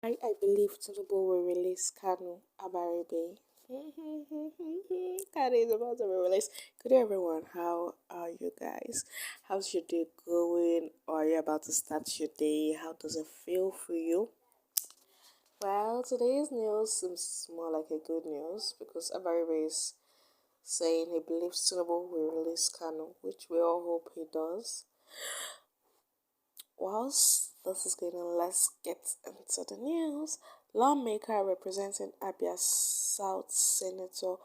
I believe Tinubu will release Kanu Abaribe. Kanu is about to be released. Good day, everyone. How are you guys? How's your day going? Or are you about to start your day? How does it feel for you? Well, today's news seems more like a good news because Abaribe is saying he believes Tinubu will release Kanu, which we all hope he does. Whilst this is going on, let's get into the news. Lawmaker representing Abia South Senator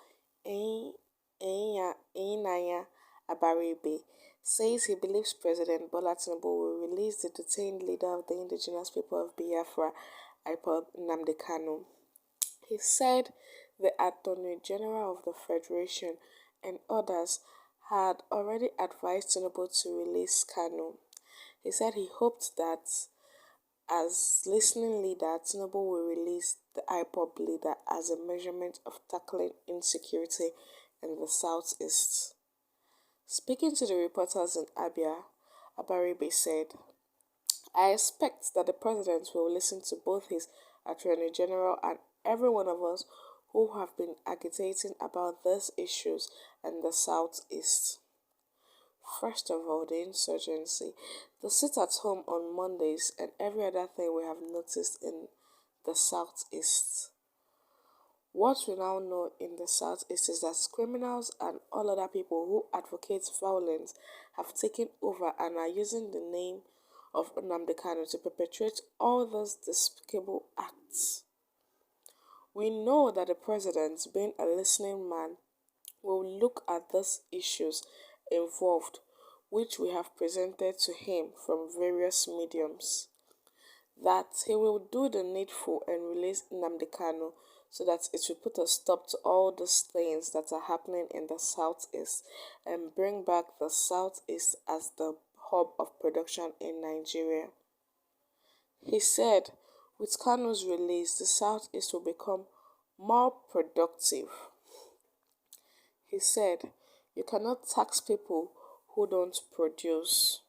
Enaya Abaribe says he believes President Bola Tinubu will release the detained leader of the indigenous people of Biafra, IPOB Nnamdi Kanu. He said the Attorney General of the Federation and others had already advised Tinubu to release Kanu. He said he hoped that as listening leader, Tinubu will release the IPOB leader as a measurement of tackling insecurity in the southeast. Speaking to the reporters in Abia, Abaribe said, I expect that the president will listen to both his Attorney General and every one of us who have been agitating about these issues in the southeast. First of all, the insurgency. The sit at home on Mondays and every other thing we have noticed in the southeast. What we now know in the southeast is that criminals and all other people who advocate violence have taken over and are using the name of Nnamdi Kanu to perpetrate all those despicable acts. We know that the president, being a listening man, will look at these issues involved, which we have presented to him from various mediums, that he will do the needful and release Nnamdi Kanu so that it will put a stop to all these things that are happening in the southeast and bring back the southeast as the hub of production in Nigeria. He said, with Kanu's release, the southeast will become more productive. He said, you cannot tax people who don't produce.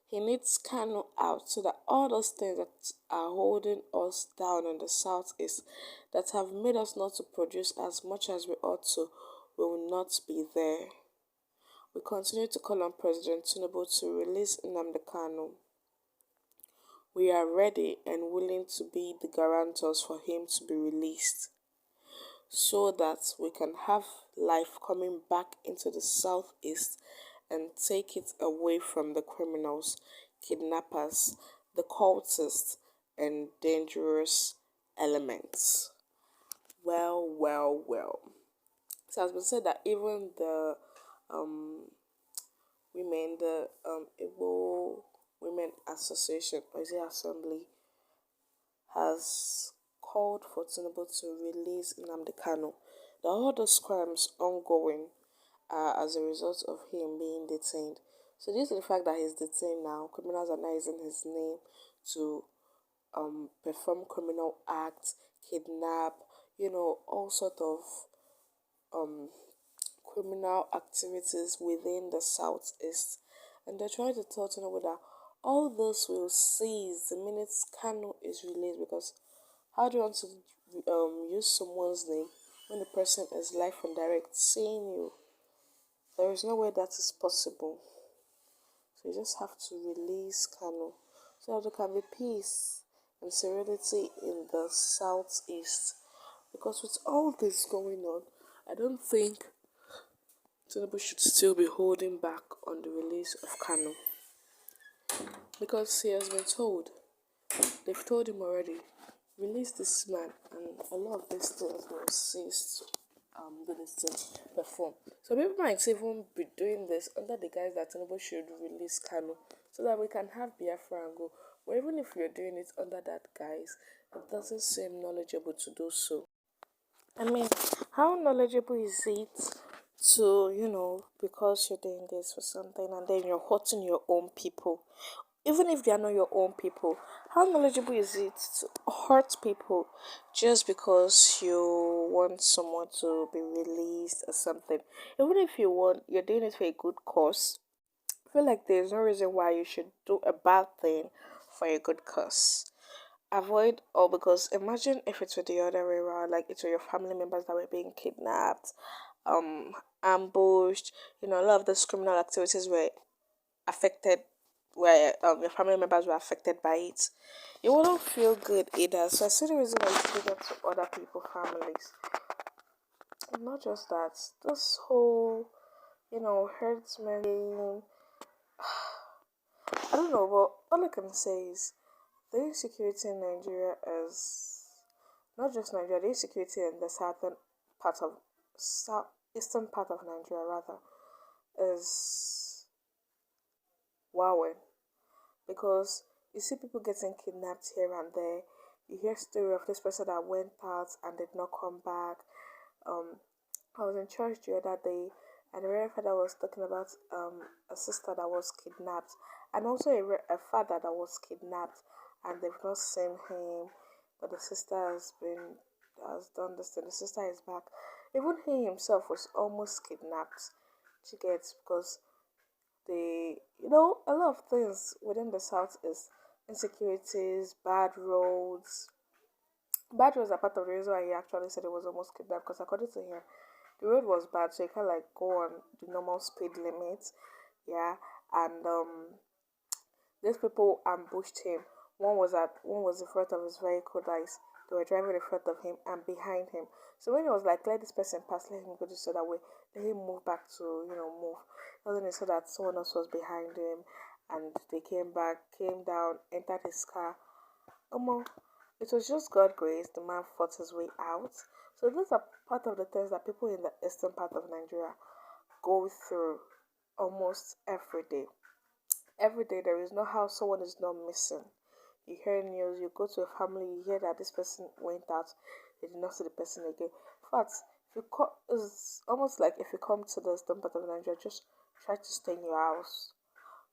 He needs Kanu out so that all those things that are holding us down in the southeast, that have made us not to produce as much as we ought to, will not be there. We continue to call on President Tinubu to release Nnamdi Kanu. We are ready and willing to be the guarantors for him to be released, so that we can have life coming back into the southeast and take it away from the criminals, kidnappers, the cultists, and dangerous elements. Well. So it has been said that even the women, the Igbo Women Association, or is it Assembly, has called for Tinubu to release Nnamdi Kanu. There are all those crimes ongoing as a result of him being detained. So due to the fact that he's detained now, criminals are now using his name to perform criminal acts, kidnap, all sort of criminal activities within the southeast. And they're trying to tell Tinubu that all this will cease the minute Kanu is released, because how do you want to use someone's name when the person is live and direct seeing you? There is no way that is possible. So you just have to release Kanu so that there can be peace and serenity in the southeast. Because with all this going on, I don't think Tinubu should still be holding back on the release of Kanu. Because he has been told, they've told him already, release this man, and a lot of these things will cease to do this to perform. So people might even be doing this under the guise that Tinubu should release Kanu so that we can have Biafra and go. But even if you're doing it under that guise, it doesn't seem knowledgeable to do so. I mean, how knowledgeable is it to, because you're doing this for something and then you're hurting your own people? Even if they are not your own people, how knowledgeable is it to hurt people just because you want someone to be released or something? Even if you're doing it for a good cause, I feel like there's no reason why you should do a bad thing for a good cause. avoid, or because imagine if it's with the other way around, like it's with your family members that were being kidnapped, um, ambushed, a lot of those criminal activities were affected, where your family members were affected by it. You wouldn't feel good either. So I see the reason why you do that to other people's families. And not just that, this whole, herdsmen, I don't know, but all I can say is the insecurity in Nigeria is not just Nigeria, the insecurity in the part of south eastern part of Nigeria rather is wowing, because you see people getting kidnapped here and there. You hear story of this person that went out and did not come back. Um, I was in church the other day, and the Reverend Father was talking about a sister that was kidnapped, and also a father that was kidnapped, and they've not seen him, but the sister has done this thing. The sister is back. Even he himself was almost kidnapped. To get because a lot of things within the south is insecurities, bad roads. Bad roads are part of the reason why he actually said he was almost kidnapped, because according to him, the road was bad, so he can't like go on the normal speed limit. Yeah, and these people ambushed him. One was in front of his vehicle, guys. They were driving in front of him and behind him. So when he was like, let this person pass, let him go this other way, let him move back to, move. And then he saw that someone else was behind him, and they came back, came down, entered his car. It was just God grace. The man fought his way out. So those are part of the things that people in the eastern part of Nigeria go through almost every day. Every day there is no how someone is not missing. You hear news, you go to a family, you hear that this person went out, they did not see the person again. In fact, it's almost like if you come to the eastern part of Nigeria, just try to stay in your house.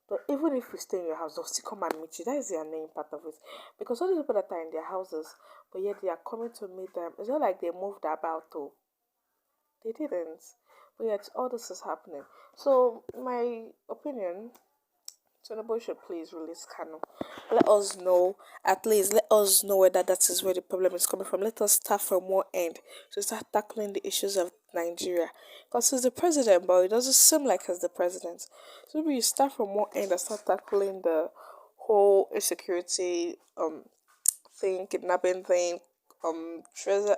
But even if you stay in your house, they'll still come and meet you. That is the annoying part of it. Because all the people that are in their houses, but yet they are coming to meet them, it's not like they moved about though. They didn't. But yet all this is happening. So my opinion, Tinubu should please release Kanu. Let us know, at least let us know whether that is where the problem is coming from. Let us start from one end to start tackling the issues of Nigeria. Because he's the president, but it doesn't seem like he's the president. So maybe you start from one end and start tackling the whole insecurity thing, kidnapping thing, treasure.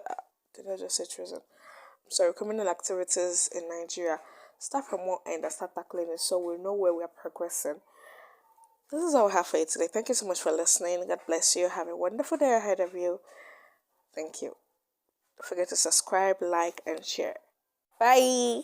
Did I just say treasure? I'm sorry, criminal activities in Nigeria. Start from one end and start tackling it so we know where we are progressing. This is all I have for you today. Thank you so much for listening. God bless you. Have a wonderful day ahead of you. Thank you. Don't forget to subscribe, like, and share. Bye.